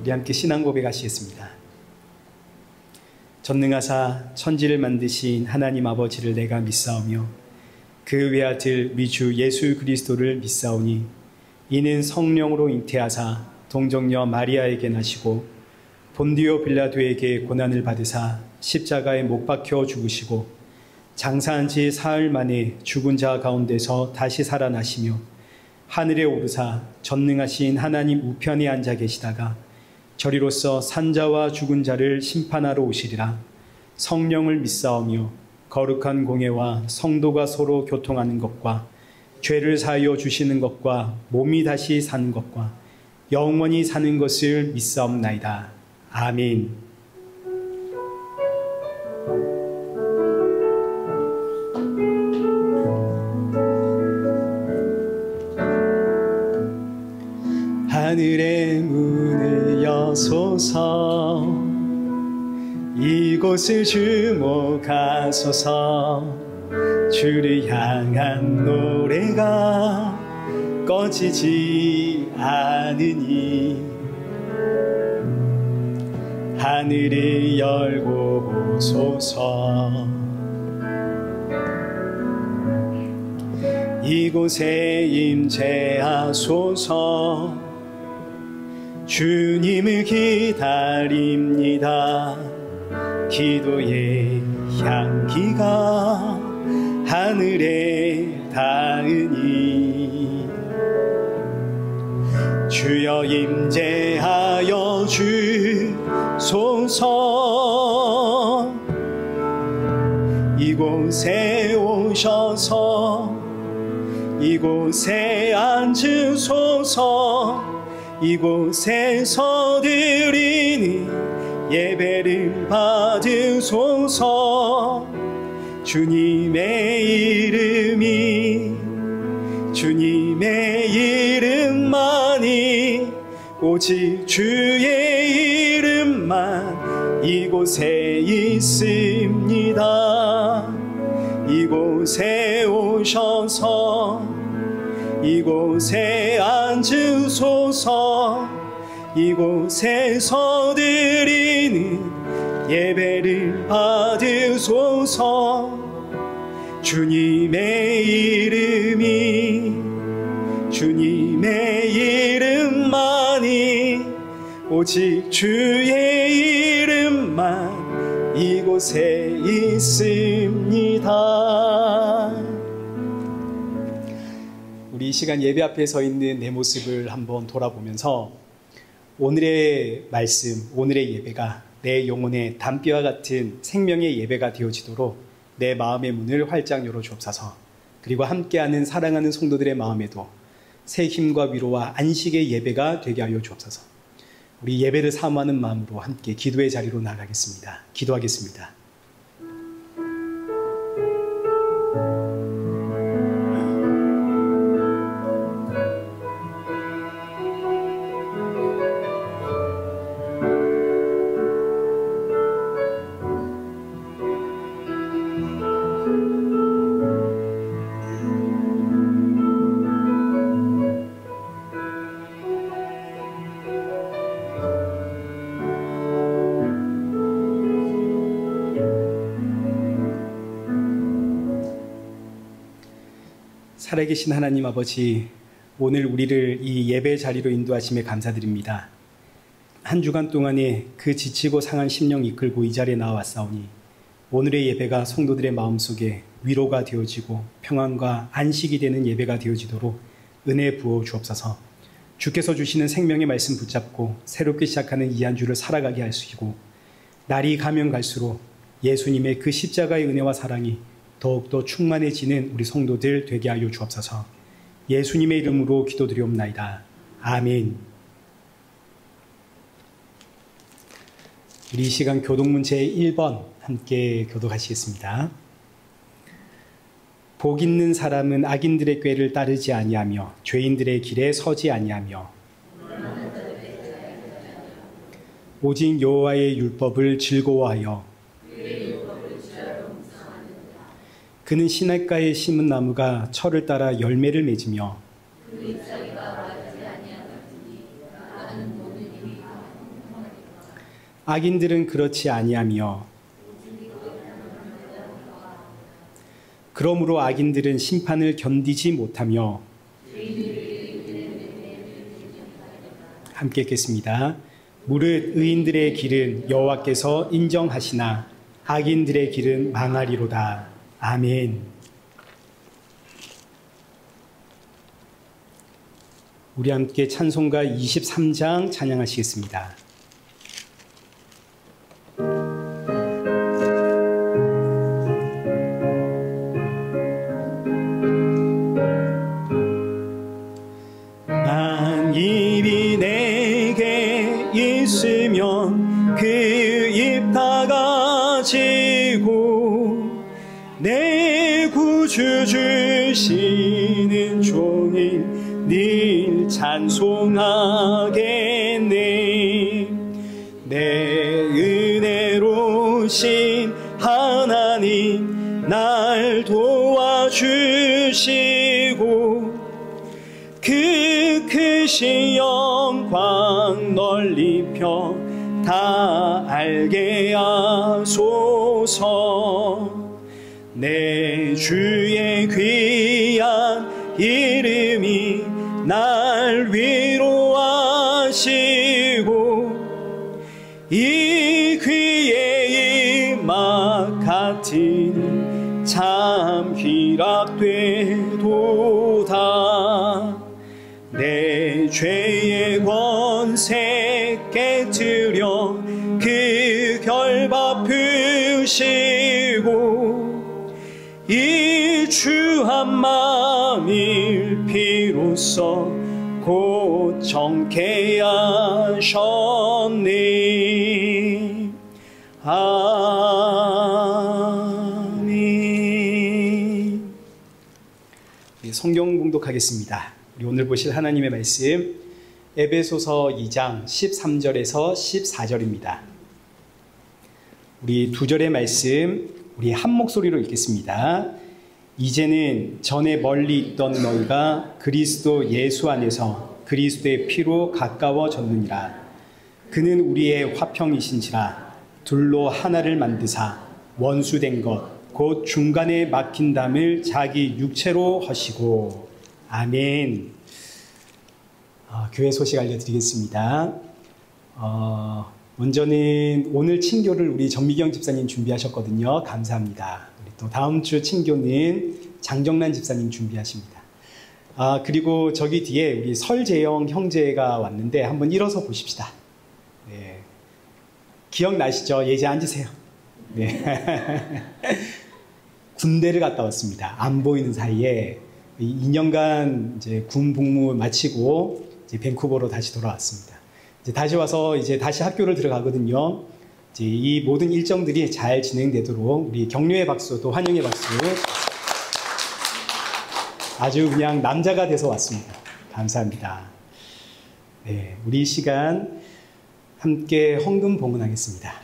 우리 함께 신앙 고백하시겠습니다. 전능하사 천지를 만드신 하나님 아버지를 내가 믿사오며 그 외아들 우리 주 예수 그리스도를 믿사오니 이는 성령으로 잉태하사 동정녀 마리아에게 나시고 본디오 빌라도에게 고난을 받으사 십자가에 못 박혀 죽으시고 장사한 지 사흘 만에 죽은 자 가운데서 다시 살아나시며 하늘에 오르사 전능하신 하나님 우편에 앉아 계시다가 저리로서 산자와 죽은 자를 심판하러 오시리라. 성령을 믿사오며 거룩한 공예와 성도가 서로 교통하는 것과 죄를 사하여 주시는 것과 몸이 다시 사는 것과 영원히 사는 것을 믿사옵나이다. 아멘. 하늘의 문을 여소서 이곳을 주목하소서 주를 향한 노래가 꺼지지 않으니 하늘을 열고 오소서 이곳에 임재하소서 주님을 기다립니다. 기도의 향기가 하늘에 닿으니 주여 임재하여 주소서 이곳에 오셔서 이곳에 앉으소서 이곳에서 드리는 예배를 받으소서 주님의 이름만이 오직 주의 이름만 이곳에 있습니다. 이곳에 오셔서 이곳에 앉으소서 이곳에서 드리는 예배를 받으소서 주님의 이름만이 오직 주의 이름만 이곳에 있습니다. 우리 이 시간 예배 앞에 서 있는 내 모습을 한번 돌아보면서 오늘의 말씀, 오늘의 예배가 내 영혼의 담비와 같은 생명의 예배가 되어지도록 내 마음의 문을 활짝 열어주옵소서. 그리고 함께하는 사랑하는 성도들의 마음에도 새 힘과 위로와 안식의 예배가 되게 하여 주옵소서. 우리 예배를 사모하는 마음으로 함께 기도의 자리로 나가겠습니다. 기도하겠습니다. 살아계신 하나님 아버지, 오늘 우리를 이 예배 자리로 인도하심에 감사드립니다. 한 주간 동안에 그 지치고 상한 심령 이끌고 이 자리에 나와왔사오니 오늘의 예배가 성도들의 마음속에 위로가 되어지고 평안과 안식이 되는 예배가 되어지도록 은혜 부어 주옵소서. 주께서 주시는 생명의 말씀 붙잡고 새롭게 시작하는 이 한 주를 살아가게 하시고 날이 가면 갈수록 예수님의 그 십자가의 은혜와 사랑이 더욱더 충만해지는 우리 성도들 되게 하여 주옵소서. 예수님의 이름으로 기도드리옵나이다. 아멘. 우리 이 시간 교독문 제1번 함께 교독하시겠습니다. 복 있는 사람은 악인들의 꾀를 따르지 아니하며 죄인들의 길에 서지 아니하며 오직 여호와의 율법을 즐거워하여 그는 시냇가에 심은 나무가 철을 따라 열매를 맺으며 악인들은 그렇지 아니하며 그러므로 악인들은 심판을 견디지 못하며 함께 읽겠습니다. 무릇 의인들의 길은 여호와께서 인정하시나 악인들의 길은 망하리로다. 아멘. 우리 함께 찬송가 23장 찬양하시겠습니다. 만일이 내게 있으면 그 입 다 가지고 내 구주 주시는 종일 늘 찬송하겠네. 내 은혜로신 하나님 날 도와주시고 그 크신 영광 널리 펴 다 알게 하소서. 내 주의 귀한 이름이 날 위로하시고 이 귀에 임막 같은 참 희락되도다. 내 죄의 권세 깨뜨려 그 결박 푸시고 이 주 한 마음일 피로써 곧 정케 하셨네. 아멘. 성경 봉독하겠습니다. 우리 오늘 보실 하나님의 말씀 에베소서 2장 13절에서 14절입니다. 우리 두 절의 말씀 우리 한 목소리로 읽겠습니다. 이제는 전에 멀리 있던 너희가 그리스도 예수 안에서 그리스도의 피로 가까워졌느니라. 그는 우리의 화평이신지라 둘로 하나를 만드사 원수된 것 곧 중간에 막힌 담을 자기 육체로 하시고. 아멘. 교회 소식 알려드리겠습니다. 먼저는 오늘 친교를 우리 정미경 집사님 준비하셨거든요. 감사합니다. 우리 또 다음 주 친교는 장정란 집사님 준비하십니다. 그리고 저기 뒤에 우리 설재영 형제가 왔는데 한번 일어서 보십시다. 네. 기억나시죠? 예지 앉으세요. 네. 군대를 갔다 왔습니다. 안 보이는 사이에 2년간 이제 군 복무 마치고 이제 밴쿠버로 다시 돌아왔습니다. 이제 다시 와서 이제 다시 학교를 들어가거든요. 이제 이 모든 일정들이 잘 진행되도록 우리 격려의 박수, 또 환영의 박수. 아주 그냥 남자가 돼서 왔습니다. 감사합니다. 네, 우리 이 시간 함께 헌금 봉헌하겠습니다.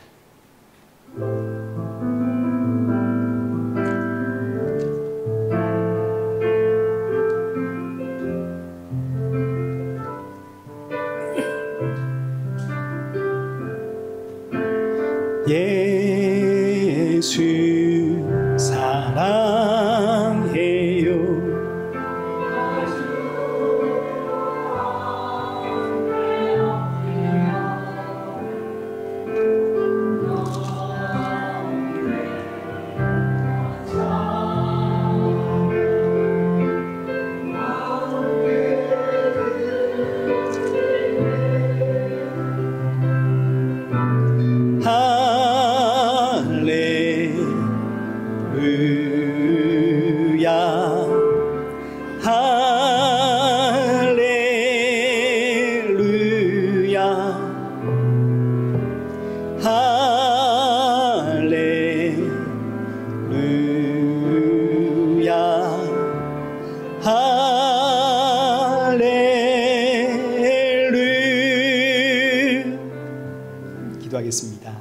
예수 사랑해요. 기도하겠습니다.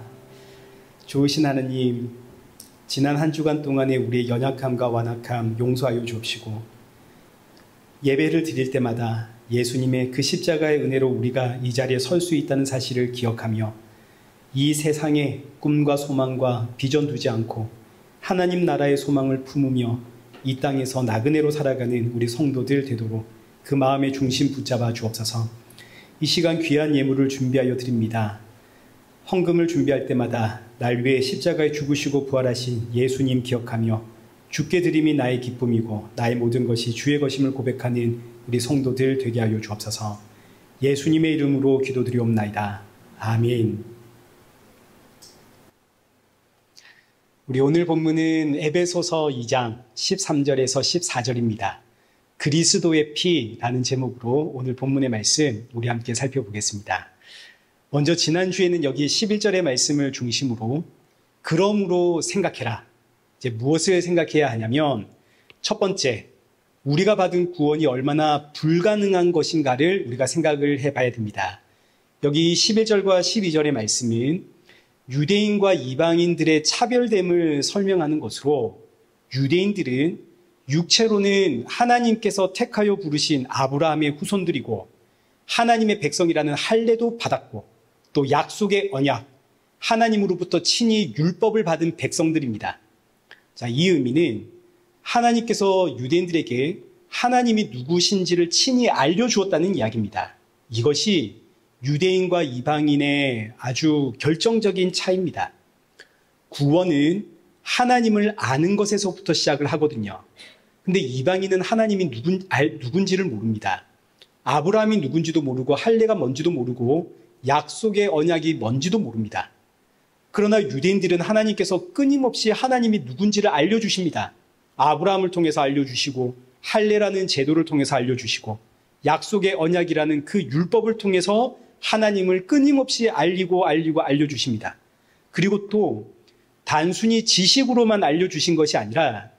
좋으신 하나님, 지난 한 주간 동안에 우리의 연약함과 완악함 용서하여 주옵시고, 예배를 드릴 때마다 예수님의 그 십자가의 은혜로 우리가 이 자리에 설 수 있다는 사실을 기억하며 이 세상에 꿈과 소망과 비전 두지 않고 하나님 나라의 소망을 품으며 이 땅에서 나그네로 살아가는 우리 성도들 되도록 그 마음의 중심 붙잡아 주옵소서. 이 시간 귀한 예물을 준비하여 드립니다. 헌금을 준비할 때마다 날 위해 십자가에 죽으시고 부활하신 예수님 기억하며 주께 드림이 나의 기쁨이고 나의 모든 것이 주의 것임을 고백하는 우리 성도들 되게 하여 주옵소서. 예수님의 이름으로 기도드리옵나이다. 아멘. 우리 오늘 본문은 에베소서 2장 13절에서 14절입니다. 그리스도의 피라는 제목으로 오늘 본문의 말씀 우리 함께 살펴보겠습니다. 먼저 지난주에는 여기 11절의 말씀을 중심으로 그러므로 생각해라. 이제 무엇을 생각해야 하냐면 첫 번째, 우리가 받은 구원이 얼마나 불가능한 것인가를 우리가 생각을 해봐야 됩니다. 여기 11절과 12절의 말씀은 유대인과 이방인들의 차별됨을 설명하는 것으로 유대인들은 육체로는 하나님께서 택하여 부르신 아브라함의 후손들이고 하나님의 백성이라는 할례도 받았고 또 약속의 언약, 하나님으로부터 친히 율법을 받은 백성들입니다. 자, 이 의미는 하나님께서 유대인들에게 하나님이 누구신지를 친히 알려주었다는 이야기입니다. 이것이 유대인과 이방인의 아주 결정적인 차이입니다. 구원은 하나님을 아는 것에서부터 시작을 하거든요. 근데 이방인은 하나님이 누군지를 모릅니다. 아브라함이 누군지도 모르고 할례가 뭔지도 모르고 약속의 언약이 뭔지도 모릅니다. 그러나 유대인들은 하나님께서 끊임없이 하나님이 누군지를 알려주십니다. 아브라함을 통해서 알려주시고 할례라는 제도를 통해서 알려주시고 약속의 언약이라는 그 율법을 통해서 하나님을 끊임없이 알려주십니다. 그리고 또 단순히 지식으로만 알려주신 것이 아니라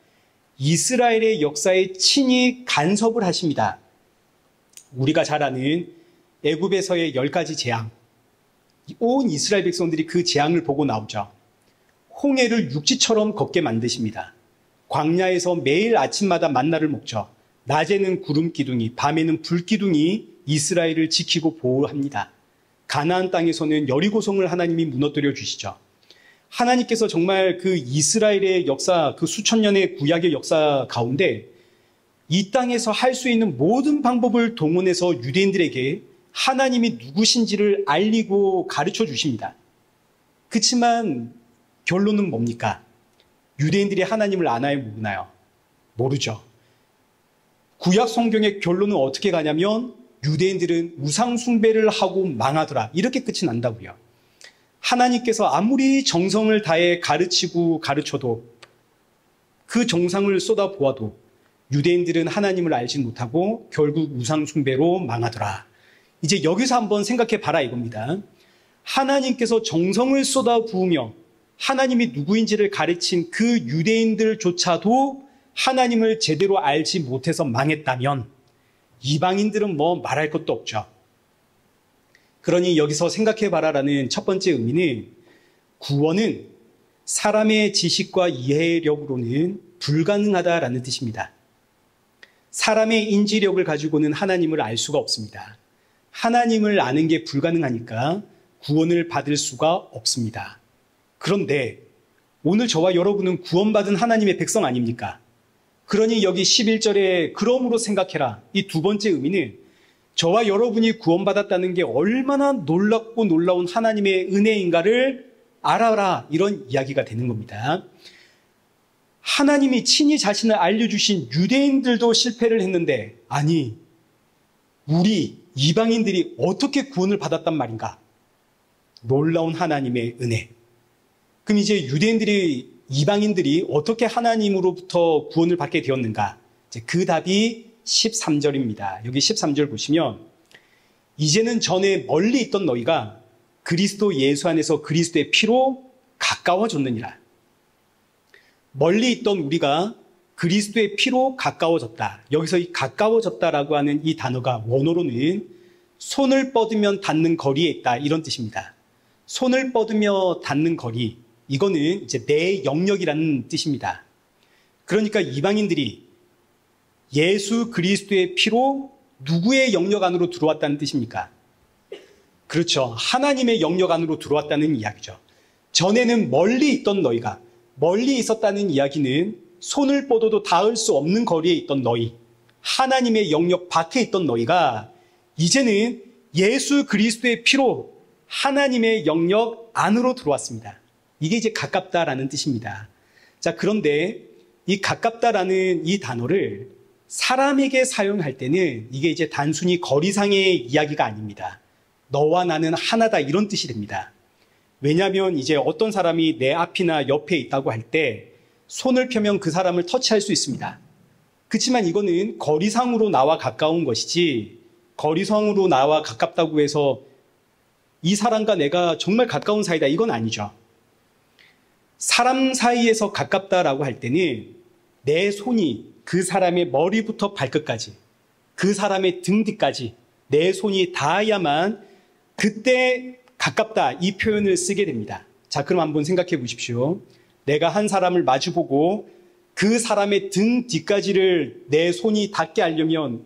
이스라엘의 역사에 친히 간섭을 하십니다. 우리가 잘 아는 애굽에서의 10가지 재앙, 온 이스라엘 백성들이 그 재앙을 보고 나오죠. 홍해를 육지처럼 걷게 만드십니다. 광야에서 매일 아침마다 만나를 먹죠. 낮에는 구름 기둥이, 밤에는 불 기둥이 이스라엘을 지키고 보호합니다. 가나안 땅에서는 여리고성을 하나님이 무너뜨려 주시죠. 하나님께서 정말 그 이스라엘의 역사, 그 수천 년의 구약의 역사 가운데 이 땅에서 할 수 있는 모든 방법을 동원해서 유대인들에게 하나님이 누구신지를 알리고 가르쳐 주십니다. 그렇지만 결론은 뭡니까? 유대인들이 하나님을 아나요, 모르나요? 모르죠. 구약 성경의 결론은 어떻게 가냐면 유대인들은 우상 숭배를 하고 망하더라. 이렇게 끝이 난다고요. 하나님께서 아무리 정성을 다해 가르치고 가르쳐도 그 정성을 쏟아보아도 유대인들은 하나님을 알지 못하고 결국 우상 숭배로 망하더라. 이제 여기서 한번 생각해 봐라 이겁니다. 하나님께서 정성을 쏟아부으며 하나님이 누구인지를 가르친 그 유대인들조차도 하나님을 제대로 알지 못해서 망했다면 이방인들은 뭐 말할 것도 없죠. 그러니 여기서 생각해봐라라는 첫 번째 의미는 구원은 사람의 지식과 이해력으로는 불가능하다라는 뜻입니다. 사람의 인지력을 가지고는 하나님을 알 수가 없습니다. 하나님을 아는 게 불가능하니까 구원을 받을 수가 없습니다. 그런데 오늘 저와 여러분은 구원받은 하나님의 백성 아닙니까? 그러니 여기 11절에 그러므로 생각해라. 이 두 번째 의미는 저와 여러분이 구원받았다는 게 얼마나 놀랍고 놀라운 하나님의 은혜인가를 알아라. 이런 이야기가 되는 겁니다. 하나님이 친히 자신을 알려주신 유대인들도 실패를 했는데 아니 우리 이방인들이 어떻게 구원을 받았단 말인가? 놀라운 하나님의 은혜. 그럼 이제 이방인들이 어떻게 하나님으로부터 구원을 받게 되었는가? 이제 그 답이 13절입니다. 여기 13절 보시면 이제는 전에 멀리 있던 너희가 그리스도 예수 안에서 그리스도의 피로 가까워졌느니라. 멀리 있던 우리가 그리스도의 피로 가까워졌다. 여기서 이 가까워졌다라고 하는 이 단어가 원어로는 손을 뻗으면 닿는 거리에 있다 이런 뜻입니다. 손을 뻗으며 닿는 거리, 이거는 이제 내 영역이라는 뜻입니다. 그러니까 이방인들이 예수 그리스도의 피로 누구의 영역 안으로 들어왔다는 뜻입니까? 그렇죠. 하나님의 영역 안으로 들어왔다는 이야기죠. 전에는 멀리 있던 너희가, 멀리 있었다는 이야기는 손을 뻗어도 닿을 수 없는 거리에 있던 너희, 하나님의 영역 밖에 있던 너희가 이제는 예수 그리스도의 피로 하나님의 영역 안으로 들어왔습니다. 이게 이제 가깝다라는 뜻입니다. 자, 그런데 이 가깝다라는 이 단어를 사람에게 사용할 때는 이게 이제 단순히 거리상의 이야기가 아닙니다. 너와 나는 하나다 이런 뜻이 됩니다. 왜냐하면 이제 어떤 사람이 내 앞이나 옆에 있다고 할 때 손을 펴면 그 사람을 터치할 수 있습니다. 그렇지만 이거는 거리상으로 나와 가까운 것이지 거리상으로 나와 가깝다고 해서 이 사람과 내가 정말 가까운 사이다 이건 아니죠. 사람 사이에서 가깝다라고 할 때는 내 손이 그 사람의 머리부터 발끝까지, 그 사람의 등 뒤까지 내 손이 닿아야만 그때 가깝다 이 표현을 쓰게 됩니다. 자, 그럼 한번 생각해 보십시오. 내가 한 사람을 마주보고 그 사람의 등 뒤까지를 내 손이 닿게 하려면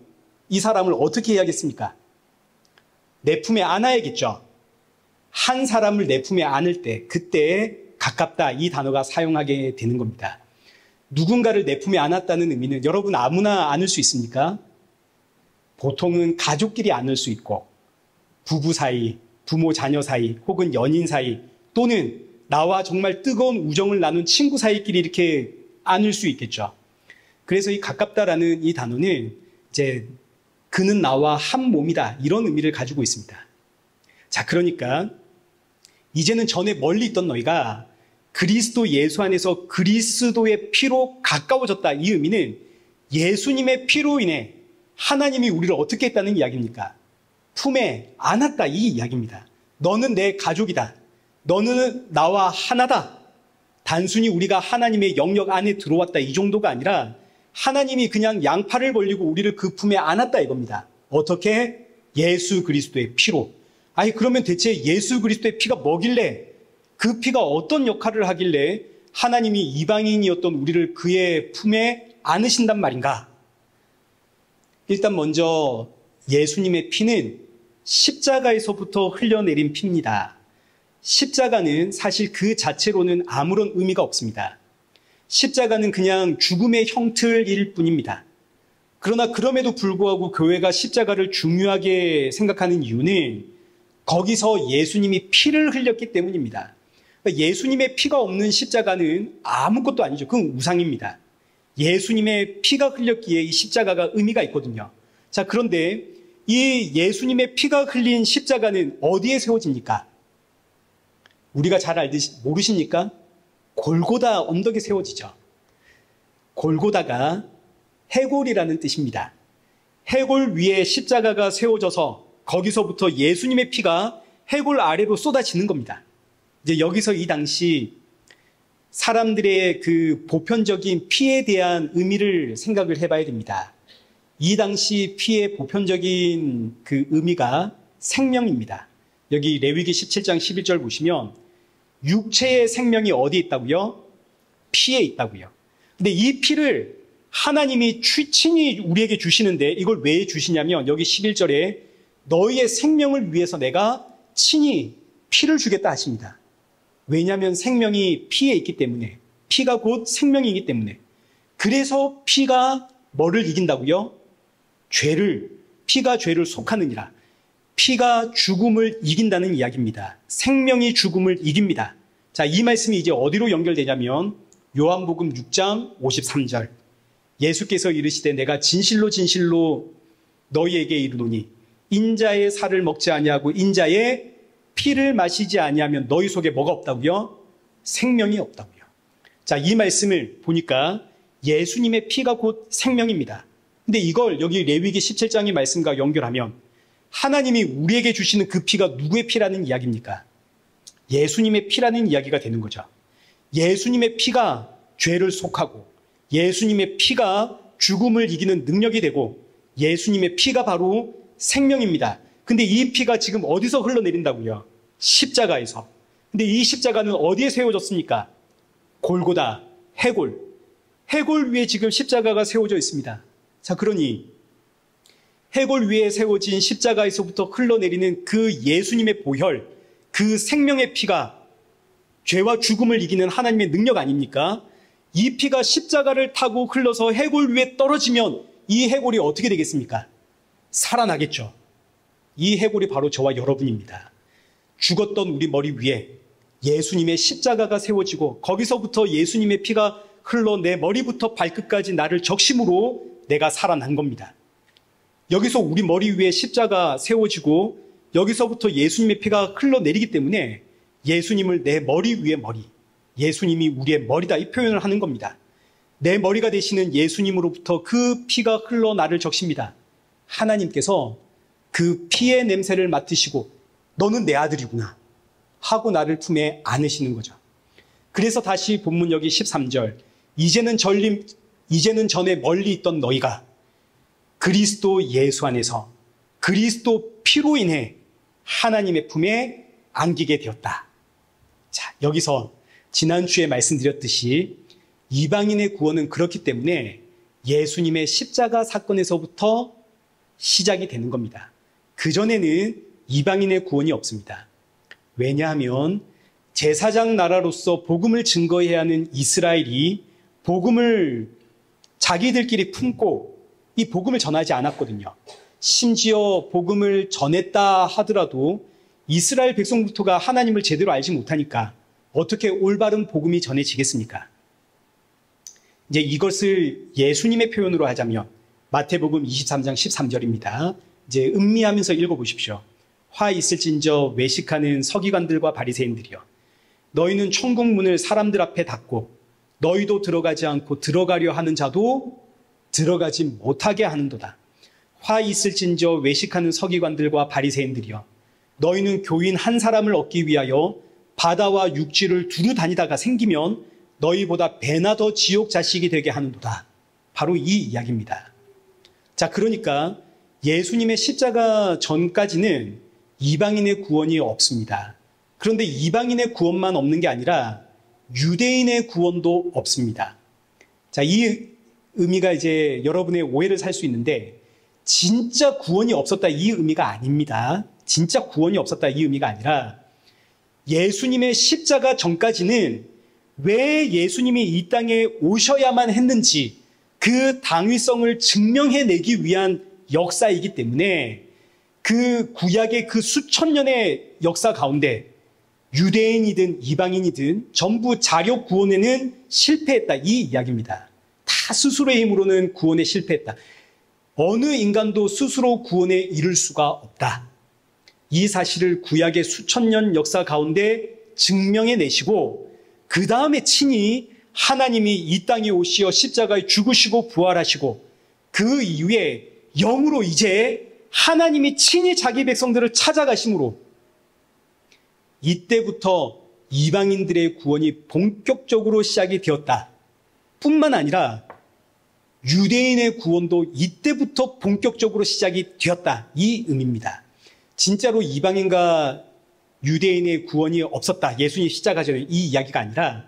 이 사람을 어떻게 해야겠습니까? 내 품에 안아야겠죠. 한 사람을 내 품에 안을 때 그때 가깝다 이 단어가 사용하게 되는 겁니다. 누군가를 내 품에 안았다는 의미는 여러분 아무나 안을 수 있습니까? 보통은 가족끼리 안을 수 있고 부부 사이, 부모 자녀 사이 혹은 연인 사이 또는 나와 정말 뜨거운 우정을 나눈 친구 사이끼리 이렇게 안을 수 있겠죠. 그래서 이 가깝다라는 이 단어는 이제 그는 나와 한 몸이다 이런 의미를 가지고 있습니다. 자, 그러니까 이제는 전에 멀리 있던 너희가 그리스도 예수 안에서 그리스도의 피로 가까워졌다. 이 의미는 예수님의 피로 인해 하나님이 우리를 어떻게 했다는 이야기입니까? 품에 안았다 이 이야기입니다. 너는 내 가족이다. 너는 나와 하나다. 단순히 우리가 하나님의 영역 안에 들어왔다 이 정도가 아니라 하나님이 그냥 양팔을 벌리고 우리를 그 품에 안았다 이겁니다. 어떻게? 예수 그리스도의 피로. 아니 그러면 대체 예수 그리스도의 피가 뭐길래 그 피가 어떤 역할을 하길래 하나님이 이방인이었던 우리를 그의 품에 안으신단 말인가? 일단 먼저 예수님의 피는 십자가에서부터 흘러내린 피입니다. 십자가는 사실 그 자체로는 아무런 의미가 없습니다. 십자가는 그냥 죽음의 형틀일 뿐입니다. 그러나 그럼에도 불구하고 교회가 십자가를 중요하게 생각하는 이유는 거기서 예수님이 피를 흘렸기 때문입니다. 그러니까 예수님의 피가 없는 십자가는 아무것도 아니죠. 그건 우상입니다. 예수님의 피가 흘렸기에 이 십자가가 의미가 있거든요. 자, 그런데 이 예수님의 피가 흘린 십자가는 어디에 세워집니까? 우리가 잘 알듯이 모르십니까? 골고다 언덕에 세워지죠. 골고다가 해골이라는 뜻입니다. 해골 위에 십자가가 세워져서 거기서부터 예수님의 피가 해골 아래로 쏟아지는 겁니다. 이제 여기서 이 당시 사람들의 그 보편적인 피에 대한 의미를 생각을 해봐야 됩니다. 이 당시 피의 보편적인 그 의미가 생명입니다. 여기 레위기 17장 11절 보시면 육체의 생명이 어디에 있다고요? 피에 있다고요. 근데 이 피를 하나님이 친히 우리에게 주시는데 이걸 왜 주시냐면 여기 11절에 너희의 생명을 위해서 내가 친히 피를 주겠다 하십니다. 왜냐하면 생명이 피에 있기 때문에 피가 곧 생명이기 때문에 그래서 피가 뭐를 이긴다고요? 피가 죄를 속하느니라. 피가 죽음을 이긴다는 이야기입니다. 생명이 죽음을 이깁니다. 자, 이 말씀이 이제 어디로 연결되냐면 요한복음 6장 53절 예수께서 이르시되 내가 진실로 진실로 너희에게 이르노니 인자의 살을 먹지 아니하고 인자의 피를 마시지 아니하면 너희 속에 뭐가 없다고요? 생명이 없다고요. 자, 이 말씀을 보니까 예수님의 피가 곧 생명입니다. 근데 이걸 여기 레위기 17장의 말씀과 연결하면 하나님이 우리에게 주시는 그 피가 누구의 피라는 이야기입니까? 예수님의 피라는 이야기가 되는 거죠. 예수님의 피가 죄를 속하고 예수님의 피가 죽음을 이기는 능력이 되고 예수님의 피가 바로 생명입니다. 근데 이 피가 지금 어디서 흘러내린다고요? 십자가에서. 근데 이 십자가는 어디에 세워졌습니까? 골고다, 해골 위에 지금 십자가가 세워져 있습니다. 자, 그러니 해골 위에 세워진 십자가에서부터 흘러내리는 그 예수님의 보혈, 그 생명의 피가 죄와 죽음을 이기는 하나님의 능력 아닙니까? 이 피가 십자가를 타고 흘러서 해골 위에 떨어지면 이 해골이 어떻게 되겠습니까? 살아나겠죠. 이 해골이 바로 저와 여러분입니다. 죽었던 우리 머리 위에 예수님의 십자가가 세워지고 거기서부터 예수님의 피가 흘러 내 머리부터 발끝까지 나를 적심으로 내가 살아난 겁니다. 여기서 우리 머리 위에 십자가 세워지고 여기서부터 예수님의 피가 흘러내리기 때문에 예수님을 내 머리 위에 머리, 예수님이 우리의 머리다 이 표현을 하는 겁니다. 내 머리가 되시는 예수님으로부터 그 피가 흘러 나를 적십니다. 하나님께서 그 피의 냄새를 맡으시고 너는 내 아들이구나 하고 나를 품에 안으시는 거죠. 그래서 다시 본문 여기 13절 이제는 전에 멀리 있던 너희가 그리스도 예수 안에서 그리스도 피로 인해 하나님의 품에 안기게 되었다. 자, 여기서 지난주에 말씀드렸듯이 이방인의 구원은 그렇기 때문에 예수님의 십자가 사건에서부터 시작이 되는 겁니다. 그전에는 이방인의 구원이 없습니다. 왜냐하면 제사장 나라로서 복음을 증거해야 하는 이스라엘이 복음을 자기들끼리 품고 이 복음을 전하지 않았거든요. 심지어 복음을 전했다 하더라도 이스라엘 백성부터가 하나님을 제대로 알지 못하니까 어떻게 올바른 복음이 전해지겠습니까? 이제 이것을 예수님의 표현으로 하자면 마태복음 23장 13절입니다. 이제 음미하면서 읽어보십시오. 화 있을진저 외식하는 서기관들과 바리새인들이여 너희는 천국 문을 사람들 앞에 닫고 너희도 들어가지 않고 들어가려 하는 자도 들어가지 못하게 하는도다. 화 있을진저 외식하는 서기관들과 바리새인들이여 너희는 교인 한 사람을 얻기 위하여 바다와 육지를 두루 다니다가 생기면 너희보다 배나 더 지옥 자식이 되게 하는도다. 바로 이 이야기입니다. 자, 그러니까 예수님의 십자가 전까지는 이방인의 구원이 없습니다. 그런데 이방인의 구원만 없는 게 아니라 유대인의 구원도 없습니다. 자, 이 의미가 이제 여러분의 오해를 살 수 있는데 진짜 구원이 없었다 이 의미가 아닙니다. 진짜 구원이 없었다 이 의미가 아니라 예수님의 십자가 전까지는 왜 예수님이 이 땅에 오셔야만 했는지 그 당위성을 증명해내기 위한 역사이기 때문에 그 구약의 그 수천 년의 역사 가운데 유대인이든 이방인이든 전부 자력 구원에는 실패했다 이 이야기입니다. 다 스스로의 힘으로는 구원에 실패했다. 어느 인간도 스스로 구원에 이를 수가 없다. 이 사실을 구약의 수천 년 역사 가운데 증명해내시고 그 다음에 친히 하나님이 이 땅에 오시어 십자가에 죽으시고 부활하시고 그 이후에 영으로 이제 하나님이 친히 자기 백성들을 찾아가심으로 이때부터 이방인들의 구원이 본격적으로 시작이 되었다. 뿐만 아니라 유대인의 구원도 이때부터 본격적으로 시작이 되었다. 이 의미입니다. 진짜로 이방인과 유대인의 구원이 없었다. 예수님 십자가 전에 이 이야기가 아니라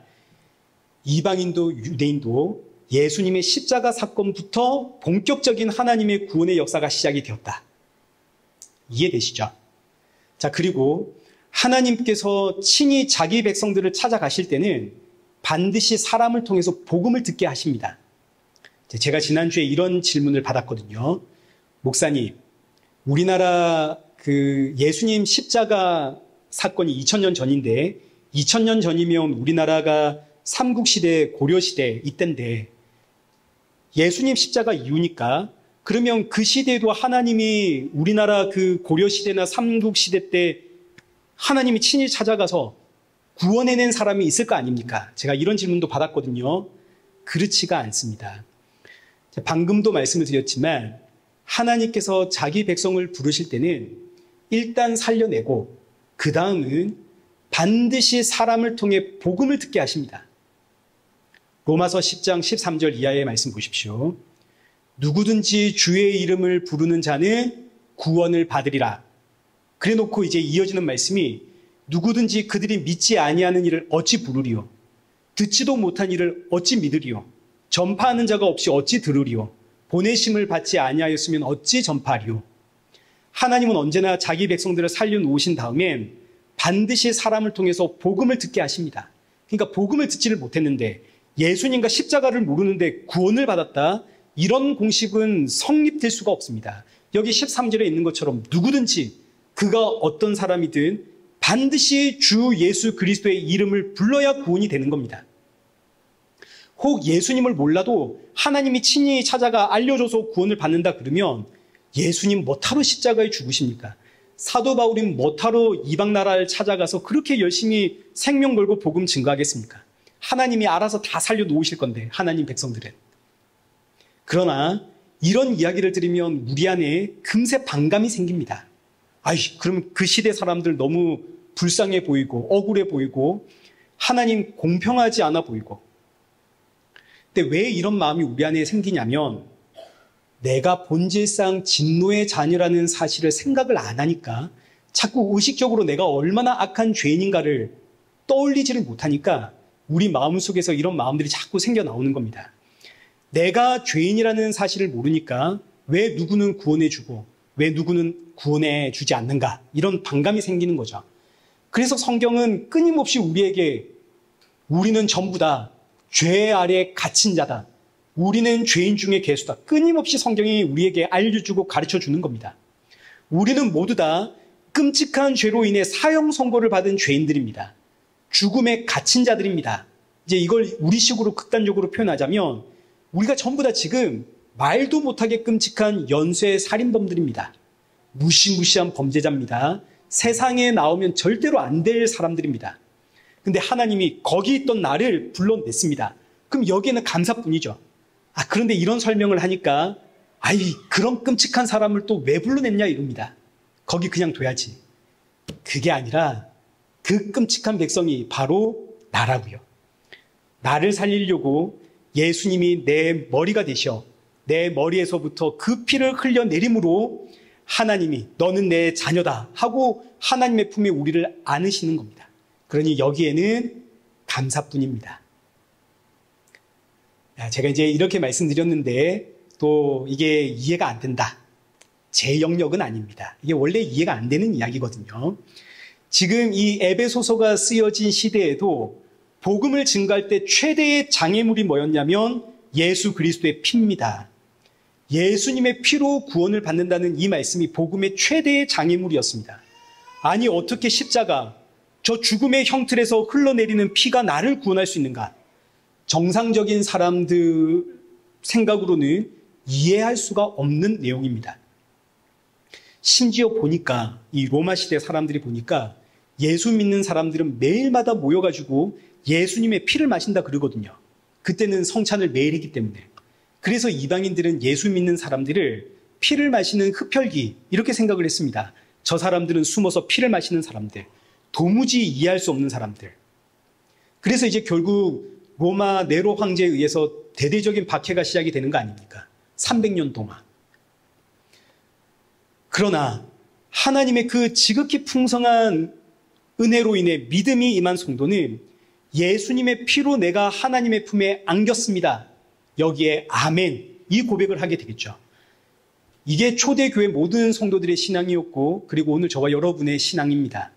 이방인도 유대인도 예수님의 십자가 사건부터 본격적인 하나님의 구원의 역사가 시작이 되었다. 이해되시죠? 자, 그리고 하나님께서 친히 자기 백성들을 찾아가실 때는 반드시 사람을 통해서 복음을 듣게 하십니다. 제가 지난주에 이런 질문을 받았거든요. 목사님, 우리나라 그 예수님 십자가 사건이 2000년 전인데 2000년 전이면 우리나라가 삼국시대, 고려시대 이때인데 예수님 십자가 이후니까 그러면 그 시대에도 하나님이 우리나라 그 고려시대나 삼국시대 때 하나님이 친히 찾아가서 구원해낸 사람이 있을 거 아닙니까? 제가 이런 질문도 받았거든요. 그렇지가 않습니다. 방금도 말씀을 드렸지만 하나님께서 자기 백성을 부르실 때는 일단 살려내고 그 다음은 반드시 사람을 통해 복음을 듣게 하십니다. 로마서 10장 13절 이하의 말씀 보십시오. 누구든지 주의 이름을 부르는 자는 구원을 받으리라. 그래놓고 이제 이어지는 말씀이 누구든지 그들이 믿지 아니하는 일을 어찌 부르리요? 듣지도 못한 일을 어찌 믿으리요? 전파하는 자가 없이 어찌 들으리요? 보내심을 받지 아니하였으면 어찌 전파하리요. 하나님은 언제나 자기 백성들을 살려놓으신 다음엔 반드시 사람을 통해서 복음을 듣게 하십니다. 그러니까 복음을 듣지를 못했는데 예수님과 십자가를 모르는데 구원을 받았다. 이런 공식은 성립될 수가 없습니다. 여기 13절에 있는 것처럼 누구든지 그가 어떤 사람이든 반드시 주 예수 그리스도의 이름을 불러야 구원이 되는 겁니다. 혹 예수님을 몰라도 하나님이 친히 찾아가 알려줘서 구원을 받는다 그러면 예수님 뭐하러 십자가에 죽으십니까? 사도 바울인 뭐하러 이방 나라를 찾아가서 그렇게 열심히 생명 걸고 복음 증거하겠습니까? 하나님이 알아서 다 살려놓으실 건데, 하나님 백성들은. 그러나 이런 이야기를 들으면 우리 안에 금세 반감이 생깁니다. 그럼 그 시대 사람들 너무 불쌍해 보이고 억울해 보이고 하나님 공평하지 않아 보이고. 근데 왜 이런 마음이 우리 안에 생기냐면 내가 본질상 진노의 자녀라는 사실을 생각을 안 하니까 자꾸 의식적으로 내가 얼마나 악한 죄인인가를 떠올리지를 못하니까 우리 마음속에서 이런 마음들이 자꾸 생겨 나오는 겁니다. 내가 죄인이라는 사실을 모르니까 왜 누구는 구원해주고 왜 누구는 구원해주지 않는가, 이런 반감이 생기는 거죠. 그래서 성경은 끊임없이 우리에게 우리는 전부 다 죄 아래 갇힌 자다, 우리는 죄인 중에 괴수다, 끊임없이 성경이 우리에게 알려주고 가르쳐주는 겁니다. 우리는 모두 다 끔찍한 죄로 인해 사형 선고를 받은 죄인들입니다. 죽음에 갇힌 자들입니다. 이제 이걸 우리식으로 극단적으로 표현하자면 우리가 전부 다 지금 말도 못하게 끔찍한 연쇄 살인범들입니다. 무시무시한 범죄자입니다. 세상에 나오면 절대로 안 될 사람들입니다. 근데 하나님이 거기 있던 나를 불러냈습니다. 그럼 여기에는 감사뿐이죠. 그런데 이런 설명을 하니까 그런 끔찍한 사람을 또 왜 불러냈냐 이럽니다. 거기 그냥 둬야지. 그게 아니라 그 끔찍한 백성이 바로 나라고요. 나를 살리려고 예수님이 내 머리가 되셔 내 머리에서부터 그 피를 흘려내림으로 하나님이 너는 내 자녀다 하고 하나님의 품에 우리를 안으시는 겁니다. 그러니 여기에는 감사뿐입니다. 제가 이제 이렇게 말씀드렸는데 또 이게 이해가 안 된다. 제 영역은 아닙니다. 이게 원래 이해가 안 되는 이야기거든요. 지금 이 에베소서가 쓰여진 시대에도 복음을 증거할 때 최대의 장애물이 뭐였냐면 예수 그리스도의 피입니다. 예수님의 피로 구원을 받는다는 이 말씀이 복음의 최대의 장애물이었습니다. 아니 어떻게 십자가, 저 죽음의 형틀에서 흘러내리는 피가 나를 구원할 수 있는가? 정상적인 사람들 생각으로는 이해할 수가 없는 내용입니다. 심지어 보니까 이 로마 시대 사람들이 보니까 예수 믿는 사람들은 매일마다 모여가지고 예수님의 피를 마신다 그러거든요. 그때는 성찬을 매일 했기 때문에. 그래서 이방인들은 예수 믿는 사람들을 피를 마시는 흡혈귀 이렇게 생각을 했습니다. 저 사람들은 숨어서 피를 마시는 사람들, 도무지 이해할 수 없는 사람들. 그래서 이제 결국 로마 네로 황제에 의해서 대대적인 박해가 시작이 되는 거 아닙니까? 300년 동안. 그러나 하나님의 그 지극히 풍성한 은혜로 인해 믿음이 임한 성도는 예수님의 피로 내가 하나님의 품에 안겼습니다. 여기에 아멘, 이 고백을 하게 되겠죠. 이게 초대교회 모든 성도들의 신앙이었고 그리고 오늘 저와 여러분의 신앙입니다.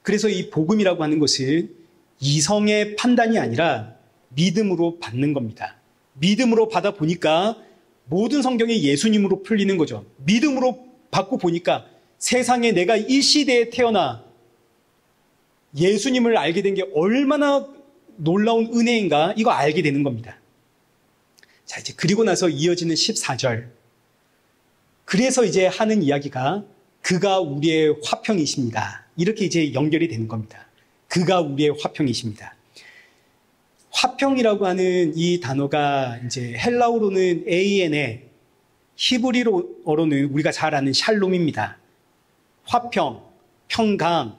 그래서 이 복음이라고 하는 것은 이성의 판단이 아니라 믿음으로 받는 겁니다. 믿음으로 받아 보니까 모든 성경이 예수님으로 풀리는 거죠. 믿음으로 받고 보니까 세상에 내가 이 시대에 태어나 예수님을 알게 된 게 얼마나 놀라운 은혜인가, 이거 알게 되는 겁니다. 자, 이제 그리고 나서 이어지는 14절. 그래서 이제 하는 이야기가 그가 우리의 화평이십니다. 이렇게 이제 연결이 되는 겁니다. 그가 우리의 화평이십니다. 화평이라고 하는 이 단어가 이제 헬라어로는 에이엔에, 히브리어로는 우리가 잘 아는 샬롬입니다. 화평, 평강,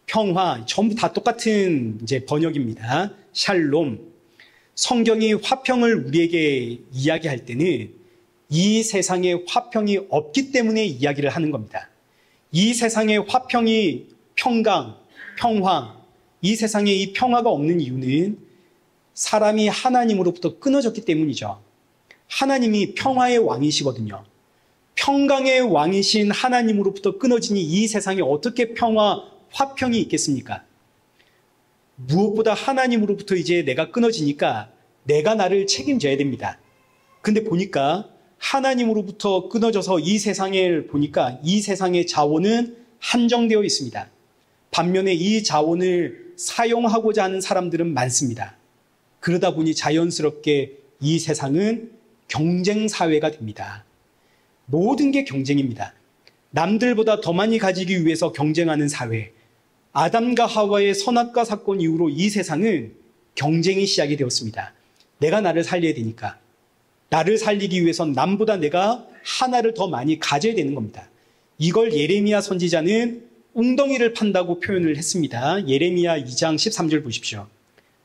평화, 전부 다 똑같은 이제 번역입니다. 샬롬. 성경이 화평을 우리에게 이야기할 때는 이 세상에 화평이 없기 때문에 이야기를 하는 겁니다. 이 세상에 화평이, 평강, 평화, 이 세상에 이 평화가 없는 이유는 사람이 하나님으로부터 끊어졌기 때문이죠. 하나님이 평화의 왕이시거든요. 평강의 왕이신 하나님으로부터 끊어지니 이 세상에 어떻게 평화, 화평이 있겠습니까? 무엇보다 하나님으로부터 이제 내가 끊어지니까 내가 나를 책임져야 됩니다. 근데 보니까 하나님으로부터 끊어져서 이 세상을 보니까 이 세상의 자원은 한정되어 있습니다. 반면에 이 자원을 사용하고자 하는 사람들은 많습니다. 그러다 보니 자연스럽게 이 세상은 경쟁 사회가 됩니다. 모든 게 경쟁입니다. 남들보다 더 많이 가지기 위해서 경쟁하는 사회. 아담과 하와의 선악과 사건 이후로 이 세상은 경쟁이 시작이 되었습니다. 내가 나를 살려야 되니까. 나를 살리기 위해선 남보다 내가 하나를 더 많이 가져야 되는 겁니다. 이걸 예레미야 선지자는 웅덩이를 판다고 표현을 했습니다. 예레미야 2장 13절 보십시오.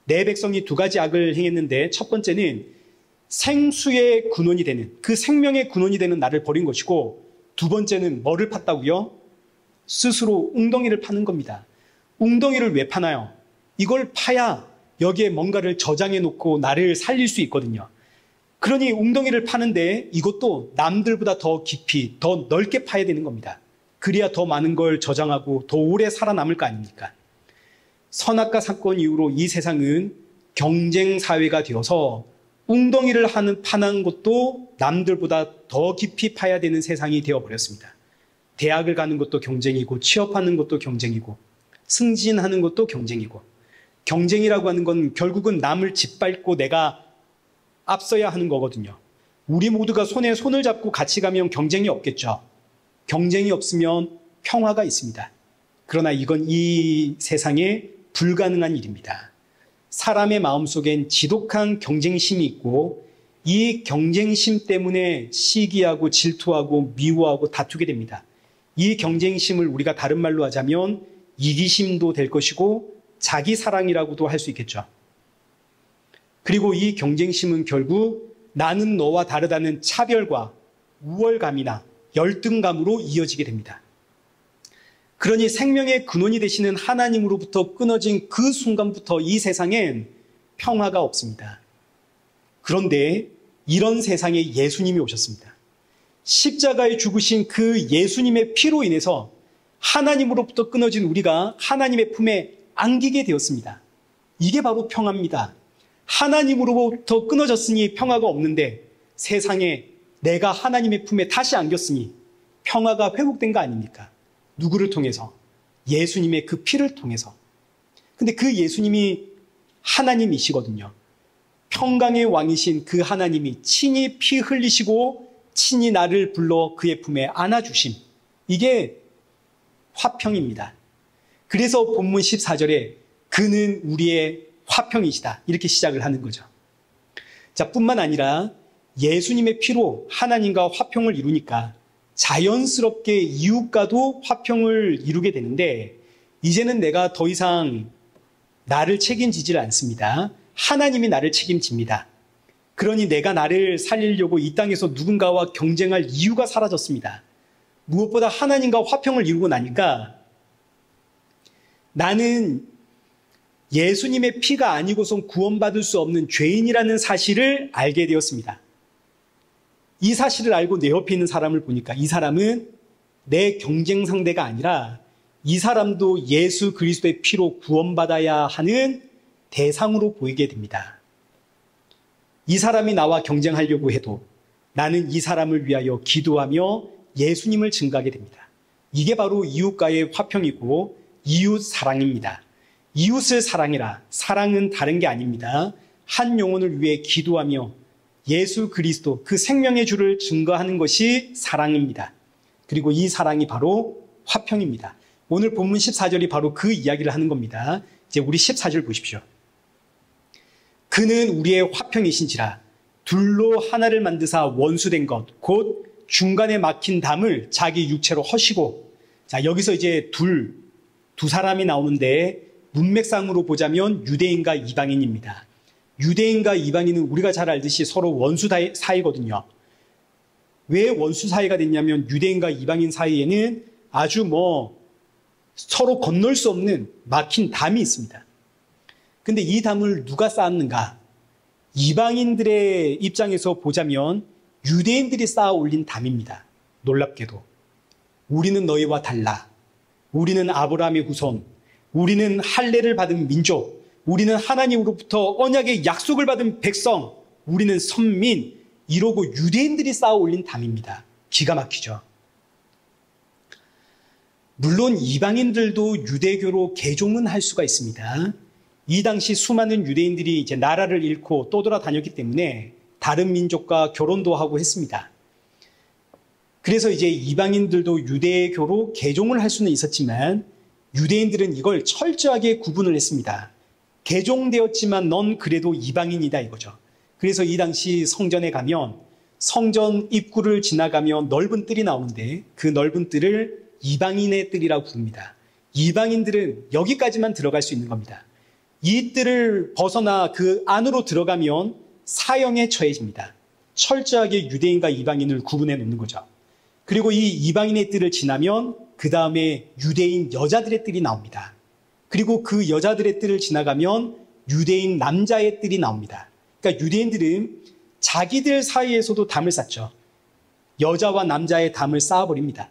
내 백성이 두 가지 악을 행했는데 첫 번째는 생수의 근원이 되는, 그 생명의 근원이 되는 나를 버린 것이고, 두 번째는 뭐를 팠다고요? 스스로 웅덩이를 파는 겁니다. 웅덩이를 왜 파나요? 이걸 파야 여기에 뭔가를 저장해 놓고 나를 살릴 수 있거든요. 그러니 웅덩이를 파는데 이것도 남들보다 더 깊이, 더 넓게 파야 되는 겁니다. 그래야 더 많은 걸 저장하고 더 오래 살아남을 거 아닙니까? 선악과 사건 이후로 이 세상은 경쟁 사회가 되어서 웅덩이를 파는 것도 남들보다 더 깊이 파야 되는 세상이 되어버렸습니다. 대학을 가는 것도 경쟁이고, 취업하는 것도 경쟁이고, 승진하는 것도 경쟁이고, 경쟁이라고 하는 건 결국은 남을 짓밟고 내가 앞서야 하는 거거든요. 우리 모두가 손에 손을 잡고 같이 가면 경쟁이 없겠죠. 경쟁이 없으면 평화가 있습니다. 그러나 이건 이 세상에 불가능한 일입니다. 사람의 마음속엔 지독한 경쟁심이 있고, 이 경쟁심 때문에 시기하고 질투하고 미워하고 다투게 됩니다. 이 경쟁심을 우리가 다른 말로 하자면 이기심도 될 것이고 자기 사랑이라고도 할 수 있겠죠. 그리고 이 경쟁심은 결국 나는 너와 다르다는 차별과 우월감이나 열등감으로 이어지게 됩니다. 그러니 생명의 근원이 되시는 하나님으로부터 끊어진 그 순간부터 이 세상엔 평화가 없습니다. 그런데 이런 세상에 예수님이 오셨습니다. 십자가에 죽으신 그 예수님의 피로 인해서 하나님으로부터 끊어진 우리가 하나님의 품에 안기게 되었습니다. 이게 바로 평화입니다. 하나님으로부터 끊어졌으니 평화가 없는데 세상에 내가 하나님의 품에 다시 안겼으니 평화가 회복된 거 아닙니까? 누구를 통해서? 예수님의 그 피를 통해서. 근데 그 예수님이 하나님이시거든요. 평강의 왕이신 그 하나님이 친히 피 흘리시고 친히 나를 불러 그의 품에 안아주심. 이게 화평입니다. 그래서 본문 14절에 그는 우리의 화평이시다. 이렇게 시작을 하는 거죠. 자, 뿐만 아니라 예수님의 피로 하나님과 화평을 이루니까 자연스럽게 이웃과도 화평을 이루게 되는데, 이제는 내가 더 이상 나를 책임지질 않습니다. 하나님이 나를 책임집니다. 그러니 내가 나를 살리려고 이 땅에서 누군가와 경쟁할 이유가 사라졌습니다. 무엇보다 하나님과 화평을 이루고 나니까 나는 예수님의 피가 아니고선 구원받을 수 없는 죄인이라는 사실을 알게 되었습니다. 이 사실을 알고 내 옆에 있는 사람을 보니까 이 사람은 내 경쟁 상대가 아니라 이 사람도 예수 그리스도의 피로 구원받아야 하는 대상으로 보이게 됩니다. 이 사람이 나와 경쟁하려고 해도 나는 이 사람을 위하여 기도하며 예수님을 증거하게 됩니다. 이게 바로 이웃과의 화평이고 이웃 사랑입니다. 이웃을 사랑해라. 사랑은 다른 게 아닙니다. 한 영혼을 위해 기도하며 예수 그리스도 그 생명의 주를 증거하는 것이 사랑입니다. 그리고 이 사랑이 바로 화평입니다. 오늘 본문 14절이 바로 그 이야기를 하는 겁니다. 이제 우리 14절 보십시오. 그는 우리의 화평이신지라 둘로 하나를 만드사 원수된 것 곧 중간에 막힌 담을 자기 육체로 허시고. 자, 여기서 이제 두 사람이 나오는데 문맥상으로 보자면 유대인과 이방인입니다. 유대인과 이방인은 우리가 잘 알듯이 서로 원수 사이거든요. 왜 원수 사이가 됐냐면 유대인과 이방인 사이에는 아주 서로 건널 수 없는 막힌 담이 있습니다. 근데 이 담을 누가 쌓았는가? 이방인들의 입장에서 보자면 유대인들이 쌓아 올린 담입니다. 놀랍게도. 우리는 너희와 달라. 우리는 아브라함의 후손. 우리는 할례를 받은 민족. 우리는 하나님으로부터 언약의 약속을 받은 백성. 우리는 선민. 이러고 유대인들이 쌓아 올린 담입니다. 기가 막히죠. 물론 이방인들도 유대교로 개종은 할 수가 있습니다. 이 당시 수많은 유대인들이 이제 나라를 잃고 떠돌아다녔기 때문에 다른 민족과 결혼도 하고 했습니다. 그래서 이제 이방인들도 유대교로 개종을 할 수는 있었지만 유대인들은 이걸 철저하게 구분을 했습니다. 개종되었지만 넌 그래도 이방인이다 이거죠. 그래서 이 당시 성전에 가면 성전 입구를 지나가면 넓은 뜰이 나오는데 그 넓은 뜰을 이방인의 뜰이라고 부릅니다. 이방인들은 여기까지만 들어갈 수 있는 겁니다. 이 뜰을 벗어나 그 안으로 들어가면 사형에 처해집니다. 철저하게 유대인과 이방인을 구분해 놓는 거죠. 그리고 이 이방인의 뜰을 지나면 그 다음에 유대인 여자들의 뜰이 나옵니다. 그리고 그 여자들의 뜰을 지나가면 유대인 남자의 뜰이 나옵니다. 그러니까 유대인들은 자기들 사이에서도 담을 쌓죠. 여자와 남자의 담을 쌓아버립니다.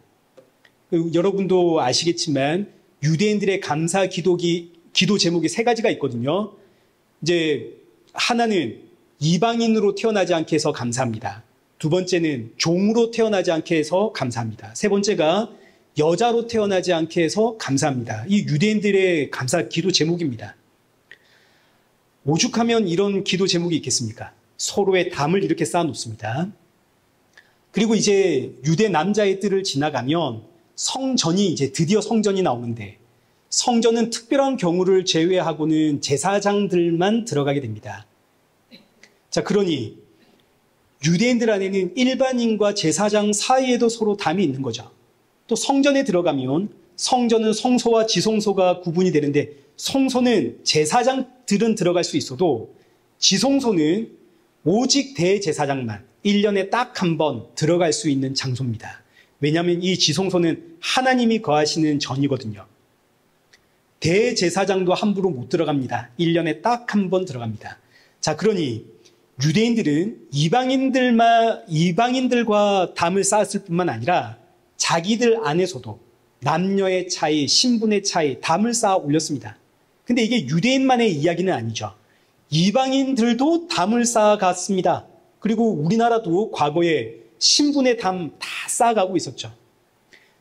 여러분도 아시겠지만 유대인들의 감사 기도 제목이 세 가지가 있거든요. 이제 하나는 이방인으로 태어나지 않게 해서 감사합니다. 두 번째는 종으로 태어나지 않게 해서 감사합니다. 세 번째가 여자로 태어나지 않게 해서 감사합니다. 이 유대인들의 감사 기도 제목입니다. 오죽하면 이런 기도 제목이 있겠습니까? 서로의 담을 이렇게 쌓아놓습니다. 그리고 이제 유대 남자의 뜰을 지나가면 성전이 이제 드디어 성전이 나오는데 성전은 특별한 경우를 제외하고는 제사장들만 들어가게 됩니다. 자, 그러니 유대인들 안에는 일반인과 제사장 사이에도 서로 담이 있는 거죠. 또 성전에 들어가면 성전은 성소와 지성소가 구분이 되는데 성소는 제사장들은 들어갈 수 있어도 지성소는 오직 대제사장만 1년에 딱 한 번 들어갈 수 있는 장소입니다. 왜냐하면 이 지성소는 하나님이 거하시는 전이거든요. 대제사장도 함부로 못 들어갑니다. 1년에 딱 한 번 들어갑니다. 자, 그러니 유대인들은 이방인들과 담을 쌓았을 뿐만 아니라 자기들 안에서도 남녀의 차이, 신분의 차이, 담을 쌓아 올렸습니다. 근데 이게 유대인만의 이야기는 아니죠. 이방인들도 담을 쌓아갔습니다. 그리고 우리나라도 과거에 신분의 담 다 쌓아가고 있었죠.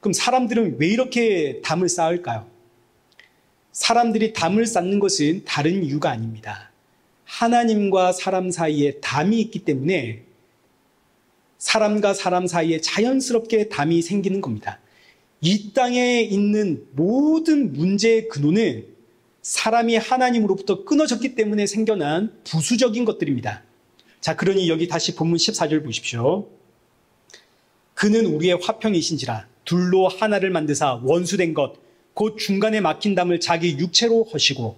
그럼 사람들은 왜 이렇게 담을 쌓을까요? 사람들이 담을 쌓는 것은 다른 이유가 아닙니다. 하나님과 사람 사이에 담이 있기 때문에 사람과 사람 사이에 자연스럽게 담이 생기는 겁니다. 이 땅에 있는 모든 문제의 근원은 사람이 하나님으로부터 끊어졌기 때문에 생겨난 부수적인 것들입니다. 자, 그러니 여기 다시 본문 14절 보십시오. 그는 우리의 화평이신지라 둘로 하나를 만드사 원수된 것 곧 중간에 막힌 담을 자기 육체로 허시고